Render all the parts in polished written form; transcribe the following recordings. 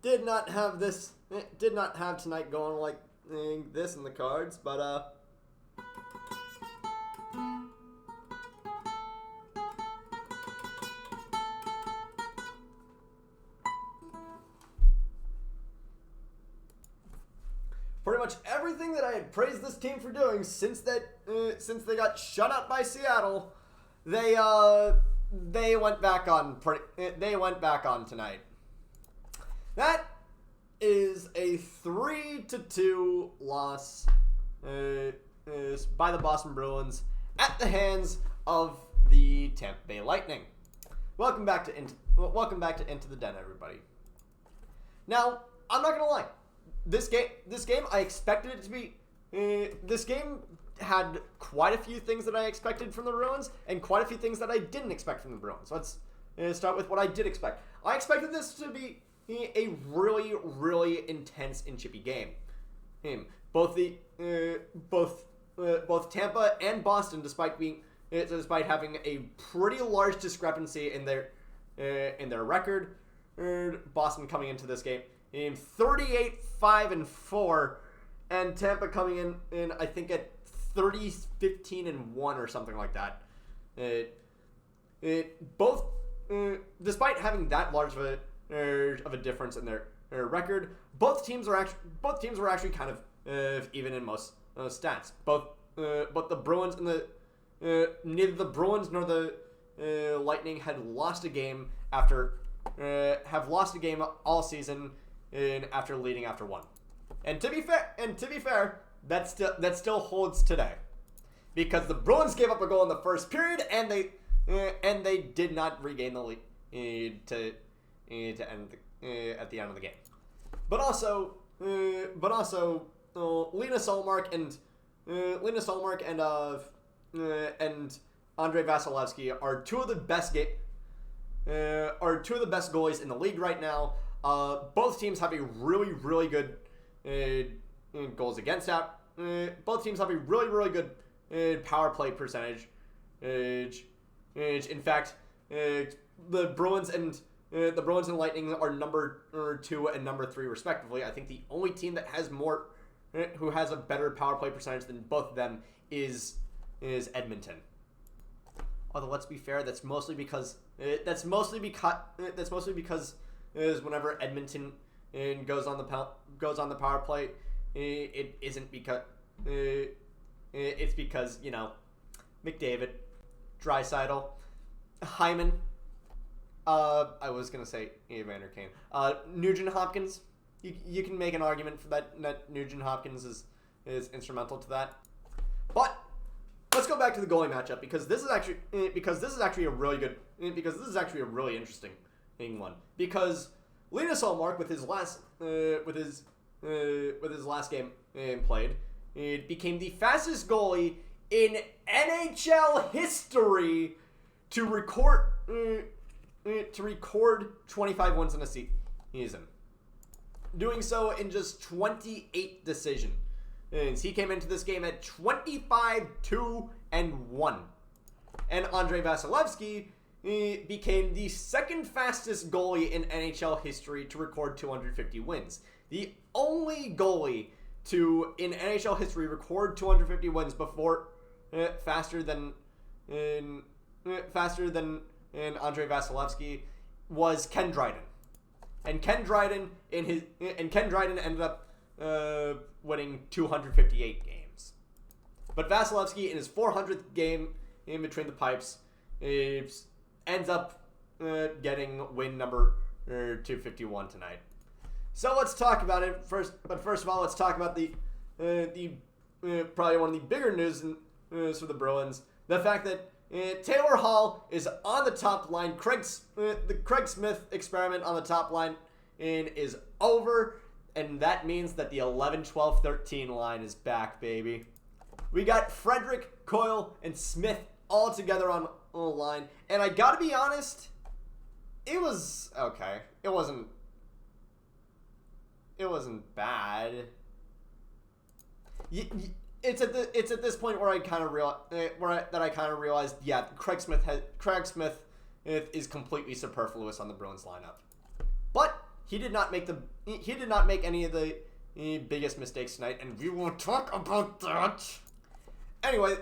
did not have tonight going like this in the cards, but pretty much everything that I had praised this team for doing since they got shut out by Seattle, they went back on tonight. That is a 3-2 loss by the Boston Bruins at the hands of the Tampa Bay Lightning. Welcome back to Into the Den, everybody. Now, I'm not gonna lie. This game, I expected it to be. This game had quite a few things that I expected from the Bruins, and quite a few things that I didn't expect from the Bruins. Let's start with what I did expect. I expected this to be a really, really intense and chippy game. Both Tampa and Boston, despite having a pretty large discrepancy in their record, Boston coming into this game 38-5-4, and Tampa coming in I think at 30-15-1 or something like that. Despite having that large of a difference in their record, both teams were actually kind of even in most stats. Both the Bruins and neither the Bruins nor the Lightning had lost a game all season after leading after one. And to be fair, that still holds today, because the Bruins gave up a goal in the first period and they did not regain the lead to end at the end of the game. But also Linus Ullmark and Andrei Vasilevsky are two of the best goalies in the league right now. Both teams have a really, really good goals against out. Both teams have a really, really good power play percentage. In fact, the Bruins and Lightning are number 2 and number 3 respectively. I think the only team that has who has a better power play percentage than both of them is Edmonton. Although let's be fair, that's mostly because whenever Edmonton goes on the power play, it isn't because it's because McDavid, Draisaitl, Hyman. I was gonna say Evander Kane. Nugent Hopkins. You can make an argument for that Nugent Hopkins is instrumental to that. But let's go back to the goalie matchup, because this is actually a really interesting one. Because Linus Ullmark, with his last game played, it became the fastest goalie in NHL history to record 25 wins in a season, doing so in just 28 decisions. He came into this game at 25-2-1, and Andrei Vasilevsky became the second fastest goalie in NHL history to record 250 wins. The only goalie to in NHL history record 250 wins before faster than Andrei Vasilevsky was Ken Dryden. And Ken Dryden ended up winning 258 games. But Vasilevsky, in his 400th game in between the pipes, ends up getting win number 251 tonight. So let's talk about it first. But first of all, let's talk about the probably one of the bigger news for the Bruins: the fact that Taylor Hall is on the top line. The Craig Smith experiment on the top line is over, and that means that the 11, 12, 13 line is back, baby. We got Frederick, Coyle, and Smith all together on the line, and I gotta be honest, it was okay. It wasn't bad. It's at this point where I kind of realized, yeah, Craig Smith is completely superfluous on the Bruins lineup. But he did not make any of the biggest mistakes tonight, and we will talk about that. Anyway,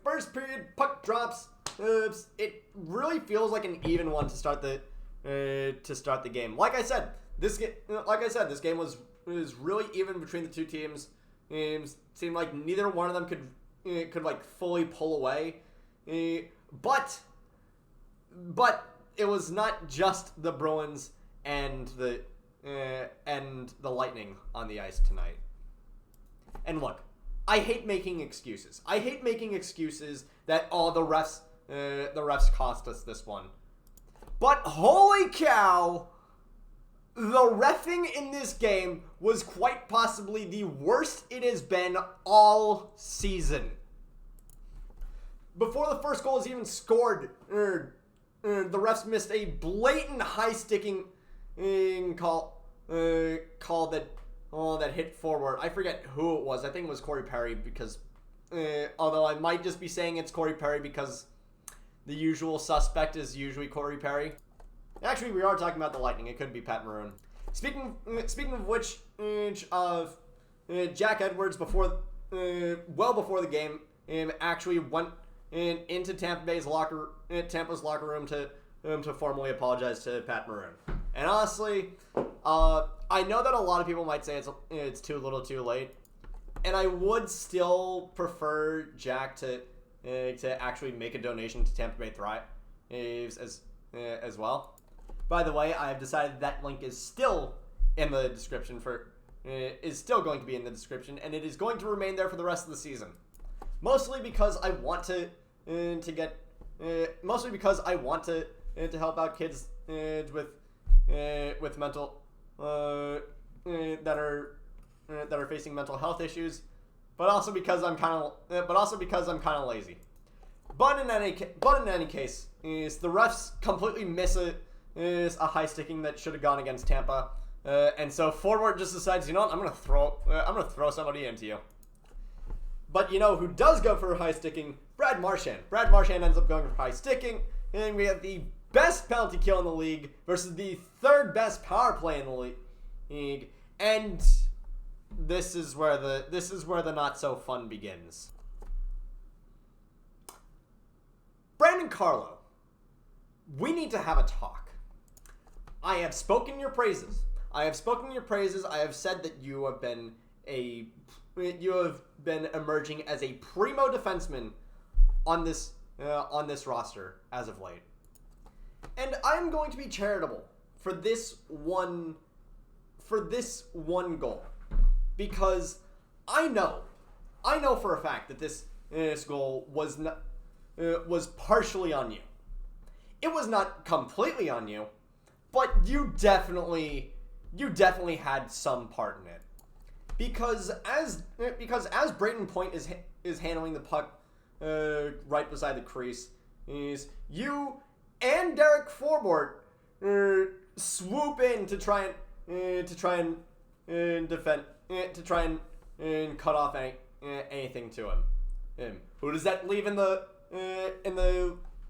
first period, puck drops. It really feels like an even one to start the game. Like I said, this game was really even between the two teams. Seemed like neither one of them could like fully pull away. But it was not just the Bruins and the Lightning on the ice tonight. And look, I hate making excuses. I hate making excuses that the refs cost us this one. But holy cow, the reffing in this game was quite possibly the worst it has been all season. Before the first goal is even scored, the refs missed a blatant high-sticking call that hit forward. I forget who it was. I think it was Corey Perry because, although I might just be saying it's Corey Perry because the usual suspect is usually Corey Perry. Actually, we are talking about the Lightning. It could be Pat Maroon. Speaking of which, Jack Edwards before the game, actually went into Tampa's locker room to formally apologize to Pat Maroon. And honestly, I know that a lot of people might say it's too little, too late, and I would still prefer Jack to actually make a donation to Tampa Bay Thrives as well. By the way, I have decided that link is still in the description is still going to be in the description, and it is going to remain there for the rest of the season. Mostly because I want to help out kids with mental that are facing mental health issues, but also because I'm kind of lazy. But in any case, is the refs completely miss a high sticking that should have gone against Tampa, and so forward just decides, you know what, I'm gonna throw somebody into you. But you know who does go for high sticking? Brad Marchand. Brad Marchand ends up going for high sticking, and we have the best penalty kill in the league versus the third best power play in the league, and this is where the not so fun begins. Brandon Carlo, we need to have a talk. I have spoken your praises. I have said that you have been emerging as a primo defenseman on this roster as of late. And I'm going to be charitable for this one goal, because I know for a fact that this goal was partially on you. It was not completely on you, but you definitely had some part in it. Because as Brayden Point is handling the puck right beside the crease, is you and Derek Forbort swoop in to try and defend, to try and cut off anything to him. Who does that leave in the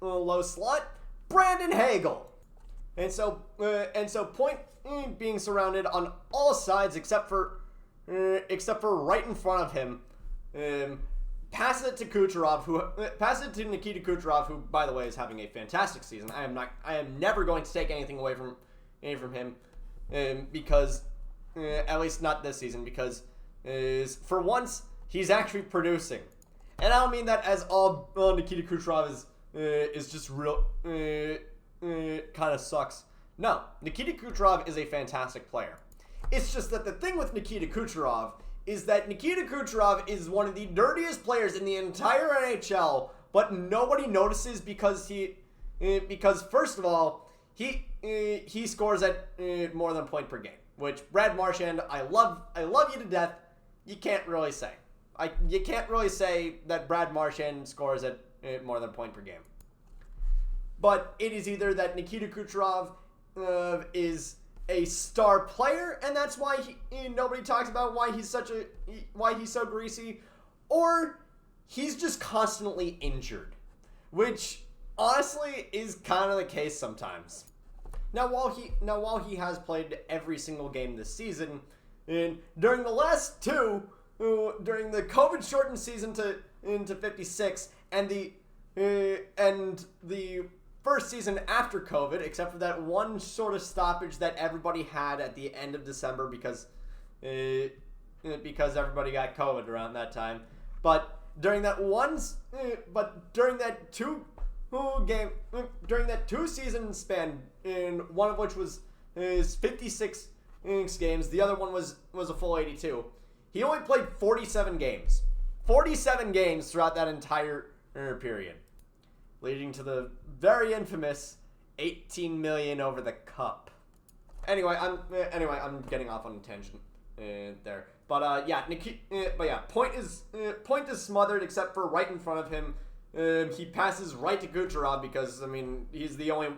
low slot? Brandon Hagel. And so Point being surrounded on all sides except for right in front of him, passes it to Nikita Kucherov, who, by the way, is having a fantastic season. I am never going to take anything away from him, because at least not this season, because for once he's actually producing. And I don't mean that as all Nikita Kucherov is just real kind of sucks. No, Nikita Kucherov is a fantastic player. It's just that the thing with Nikita Kucherov is that Nikita Kucherov is one of the dirtiest players in the entire NHL, but nobody notices because first of all, he scores at more than a point per game, which Brad Marchand, I love you to death. You can't really say. You can't really say that Brad Marchand scores at more than a point per game. But it is either that Nikita Kucherov is a star player, and that's why nobody talks about why he's so greasy, or he's just constantly injured, which honestly is kind of the case sometimes. Now while he has played every single game this season, and during the last two, during the COVID shortened season to 56 and the first season after COVID, except for that one sort of stoppage that everybody had at the end of December because everybody got COVID around that time. But during that two season span, in one of which was 56 games, the other one was a full 82. He only played 47 games. 47 games throughout that entire period, leading to the very infamous 18 million over the cup. Anyway, I'm getting off on a tangent there. But Point is smothered except for right in front of him. He passes right to Kucherov because he's the only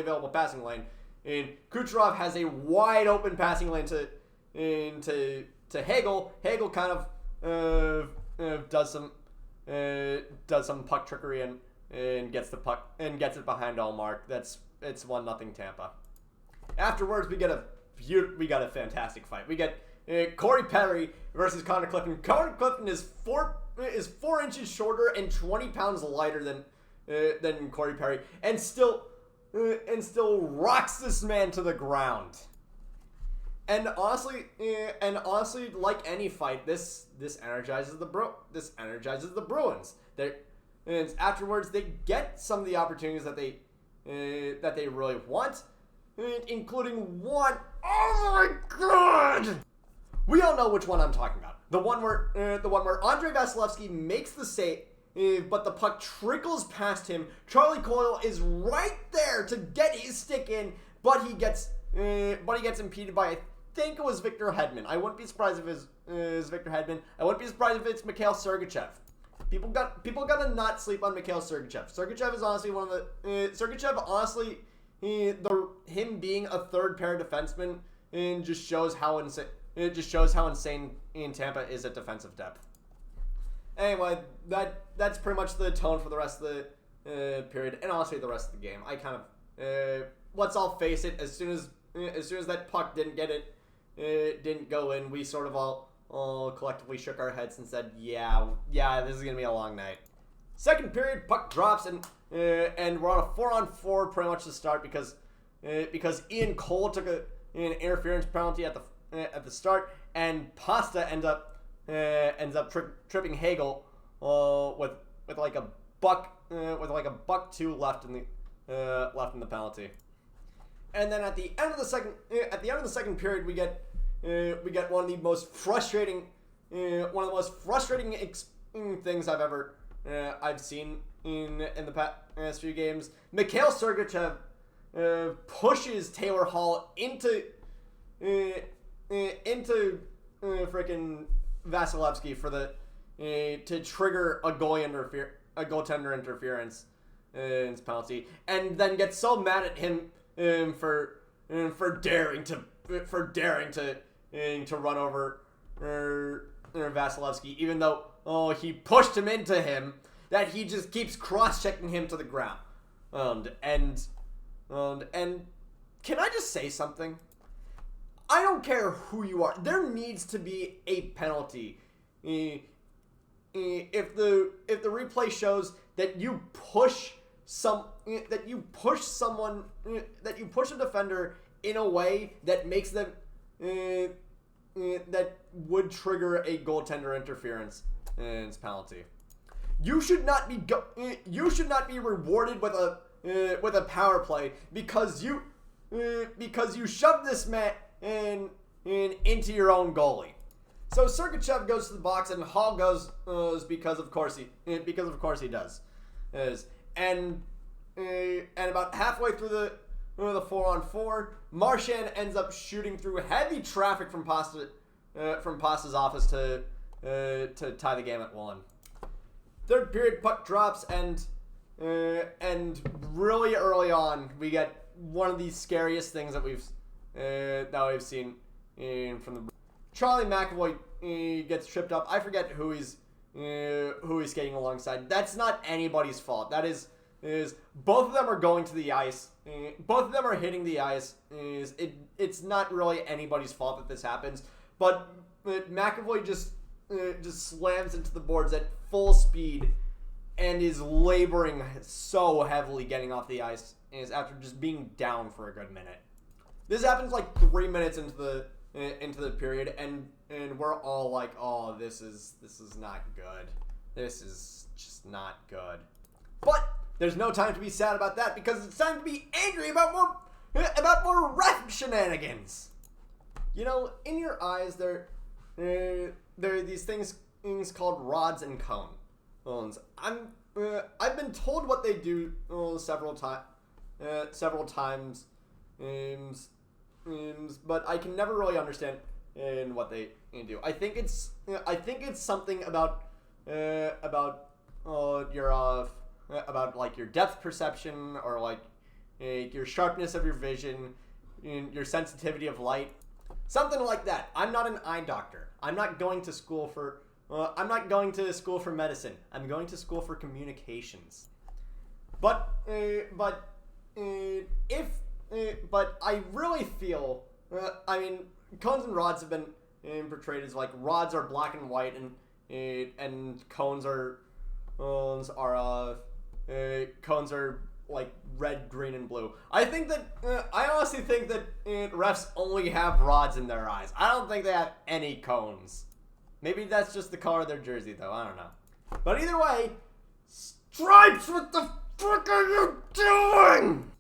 available passing lane. And Kucherov has a wide open passing lane to Hagel. Hagel kind of does some puck trickery and gets the puck and gets it behind Allmark. It's 1-0 Tampa. Afterwards, we get a fantastic fight. We get Corey Perry versus Connor Clifton. Connor Clifton is 4 inches shorter and 20 pounds lighter than Corey Perry, and still rocks this man to the ground. And honestly, like any fight, this energizes the Bruins. And afterwards, they get some of the opportunities that they really want, including one. Oh my God! We all know which one I'm talking about. The one where Andrei Vasilevsky makes the save, but the puck trickles past him. Charlie Coyle is right there to get his stick in, but he gets impeded by, I think it was Victor Hedman. I wouldn't be surprised if it was Victor Hedman. I wouldn't be surprised if it's Mikhail Sergachev. People gotta not sleep on Mikhail Sergachev. Sergachev is honestly one of the him being a third pair defenseman just shows how insane in Tampa is at defensive depth. Anyway, that's pretty much the tone for the rest of the period, and honestly the rest of the game. I kind of let's all face it. As soon as that puck didn't go in, we sort of all collectively shook our heads and said, yeah, this is gonna be a long night. Second period, puck drops and we're on a 4-on-4 pretty much to start because Ian Cole took an interference penalty at the start, and Pasta ends up tripping Hagel with like a buck 2 left in the penalty. And then at the end of the second period, we get one of the most frustrating things I've seen in the past few games. Mikhail Sergachev pushes Taylor Hall into freaking Vasilevsky for to trigger a goaltender interference penalty, and then gets so mad at him for daring to run over Vasilevsky, even though he pushed him into him, that he just keeps cross-checking him to the ground. And can I just say something? I don't care who you are. There needs to be a penalty. If the replay shows that you push a defender in a way that makes them that would trigger a goaltender interference penalty. You should not be rewarded with a power play because you shoved this man into your own goalie. So Sergachev goes to the box and Hall goes because of course he does. And about halfway through the 4-on-4, Marchand ends up shooting through heavy traffic from Pasta's office to tie the game at 1. Third period, puck drops, and really early on we get one of the scariest things that we've seen from the Charlie McAvoy gets tripped up. I forget who he's skating alongside. That's not anybody's fault. That is both of them are going to the ice both of them are hitting the ice. It's not really anybody's fault that this happens, but McAvoy just slams into the boards at full speed and is laboring so heavily getting off the ice after just being down for a good minute. This happens like 3 minutes into the period, and we're all like, "Oh, this is not good. This is just not good." But there's no time to be sad about that, because it's time to be angry about more ref shenanigans. You know, in your eyes, there are these things called rods and cones. I've been told what they do several times, but I can never really understand what they do. I think it's something about like your depth perception, or like your sharpness of your vision, your sensitivity of light, something like that. I'm not an eye doctor. I'm not going to school for medicine. I'm going to school for communications. But I really feel, cones and rods have been portrayed as like rods are black and white, and cones are like red, green, and blue. I honestly think that refs only have rods in their eyes. I don't think they have any cones. Maybe that's just the color of their jersey, though. I don't know. But either way, Stripes, what the fuck are you doing?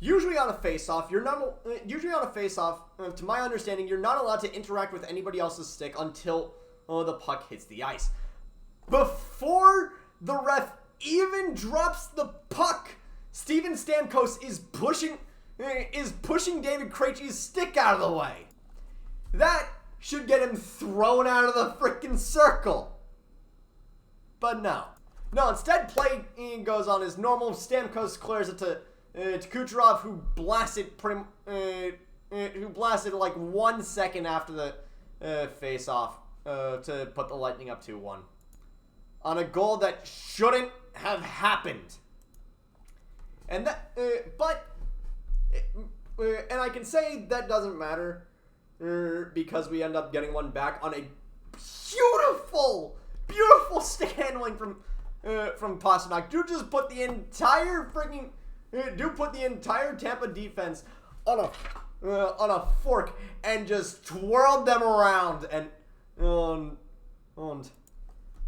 Usually on a face-off, to my understanding, you're not allowed to interact with anybody else's stick until the puck hits the ice. Before the ref even drops the puck, Steven Stamkos is pushing David Krejci's stick out of the way. That should get him thrown out of the freaking circle. But no, instead play goes on as normal. Stamkos clears it to Kucherov, who blasted like 1 second after the face-off to put the Lightning up 2-1 on a goal that shouldn't have happened. And and I can say that doesn't matter because we end up getting one back on a beautiful stick handling from Pastrnak. Dude just put the entire Tampa defense on a fork and just twirled them around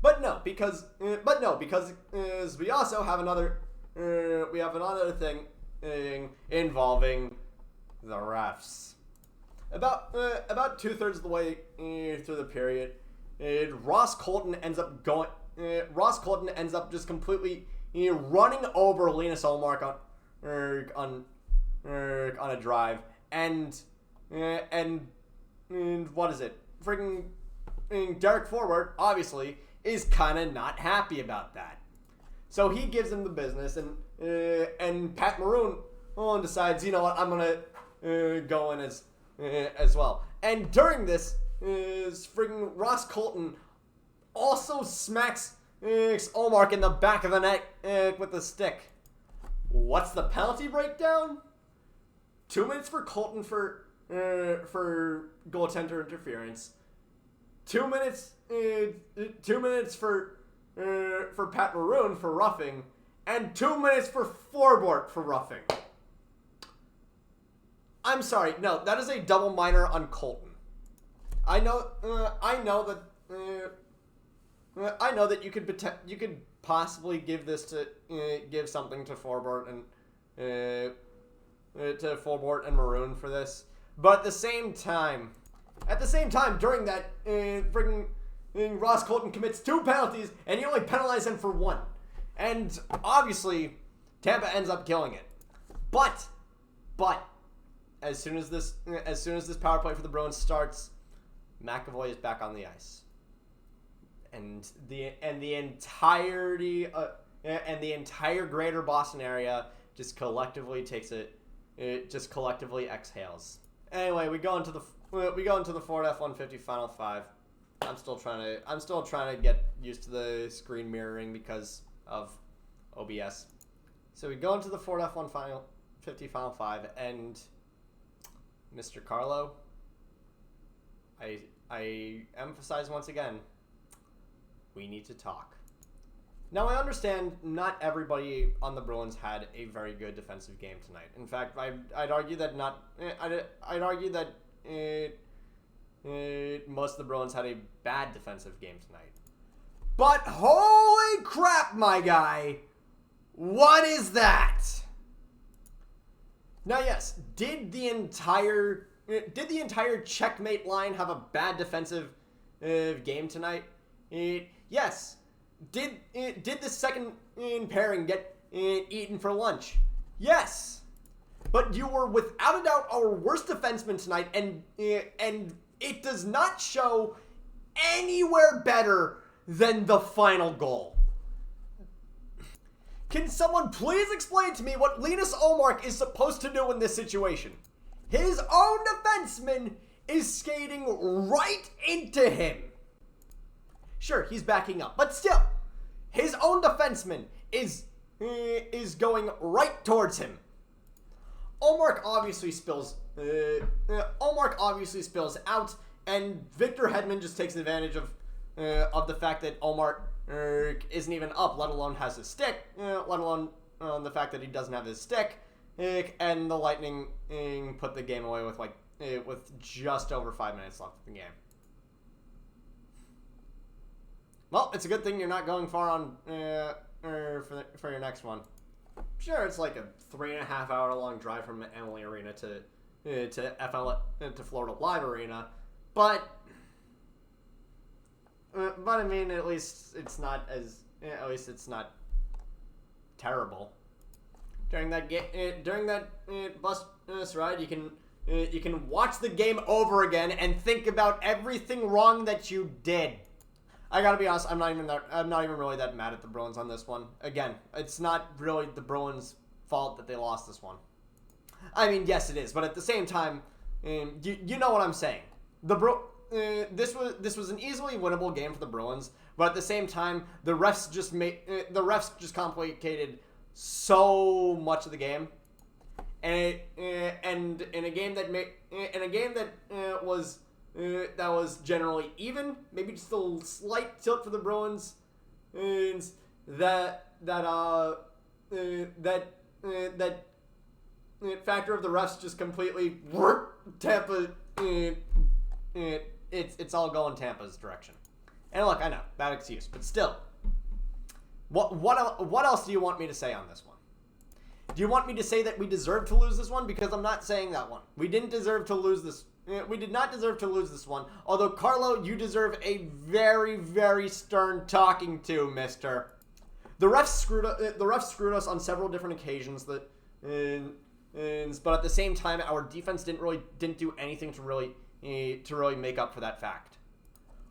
but no, because we also have another thing involving the refs. About 2/3 of the way through the period, Ross Colton ends up just completely running over Linus Ullmark on a drive, and what is it? Freaking Derek Forward obviously is kind of not happy about that, so he gives him the business, and Pat Maroon decides, you know what, I'm gonna go in as well. And during this, freaking Ross Colton also smacks Ullmark in the back of the neck with the stick. What's the penalty breakdown? 2 minutes for Colton for goaltender interference. 2 minutes. 2 minutes for Pat Maroon for roughing, and 2 minutes for Forbort for roughing. I'm sorry, no, that is a double minor on Colton. I know that you could possibly give something to Forbort and Maroon for this, but at the same time, during that, freaking Ross Colton commits 2 penalties, and you only penalize him for 1, and obviously Tampa ends up killing it. But as soon as this power play for the Bruins starts, McAvoy is back on the ice, and the entire greater Boston area just collectively exhales. Anyway, we go into the Ford F-150 Final 5. I'm still trying to get used to the screen mirroring because of OBS. So we go into the Ford F-150 50 final 5, and Mr. Carlo, I emphasize once again, we need to talk. Now, I understand not everybody on the Bruins had a very good defensive game tonight. In fact, I'd argue that most of the Bruins had a bad defensive game tonight. But holy crap, my guy, what is that? Now, yes, did the entire checkmate line have a bad defensive game tonight? Yes. Did the second pairing get eaten for lunch? Yes. But you were without a doubt our worst defenseman tonight, and it does not show anywhere better than the final goal. Can someone please explain to me what Linus Ullmark is supposed to do in this situation? His own defenseman is skating right into him. Sure, he's backing up, but still, his own defenseman is going right towards him. Ullmark obviously spills out, and Victor Hedman just takes advantage of the fact that Ullmark isn't even up, let alone has his stick, let alone the fact that he doesn't have his stick, and the Lightning put the game away with just over 5 minutes left of the game. Well, it's a good thing you're not going far on for your next one. Sure, it's like a 3.5 hour long drive from Emily Arena to Florida Live Arena, but I mean, at least it's not terrible. During that bus ride, you can watch the game over again and think about everything wrong that you did. I gotta be honest, I'm not even really that mad at the Bruins on this one. Again, it's not really the Bruins' fault that they lost this one. I mean, yes, it is, but at the same time, you know what I'm saying. This was an easily winnable game for the Bruins, but at the same time, the refs just complicated so much of the game, and in a game that was generally even, maybe just a slight tilt for the Bruins, that factor of the refs just completely Tampa. It's all going Tampa's direction. And look, I know, bad excuse, but still, what else do you want me to say on this one? Do you want me to say that we deserve to lose this one? Because I'm not saying that one. We didn't deserve to lose this. We did not deserve to lose this one. Although, Carlo, you deserve a very, very stern talking to, mister. The refs screwed us on several different occasions. But at the same time, our defense didn't do anything to really make up for that fact.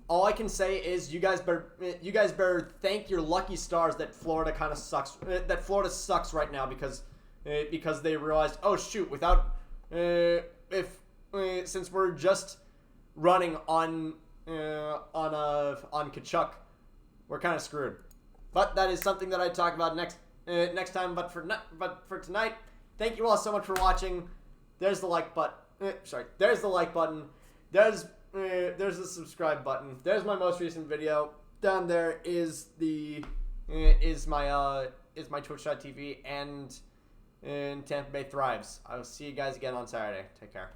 All I can say is you guys better thank your lucky stars that Florida kind of sucks. That Florida sucks right now because they realized, oh shoot, since we're just running on Kachuk, we're kind of screwed. But that is something that I talk about next time. But for tonight, thank you all so much for watching. There's the like button. There's the like button. There's the subscribe button. There's my most recent video. Down there is my Twitch.tv and Tampa Bay Thrives. I will see you guys again on Saturday. Take care.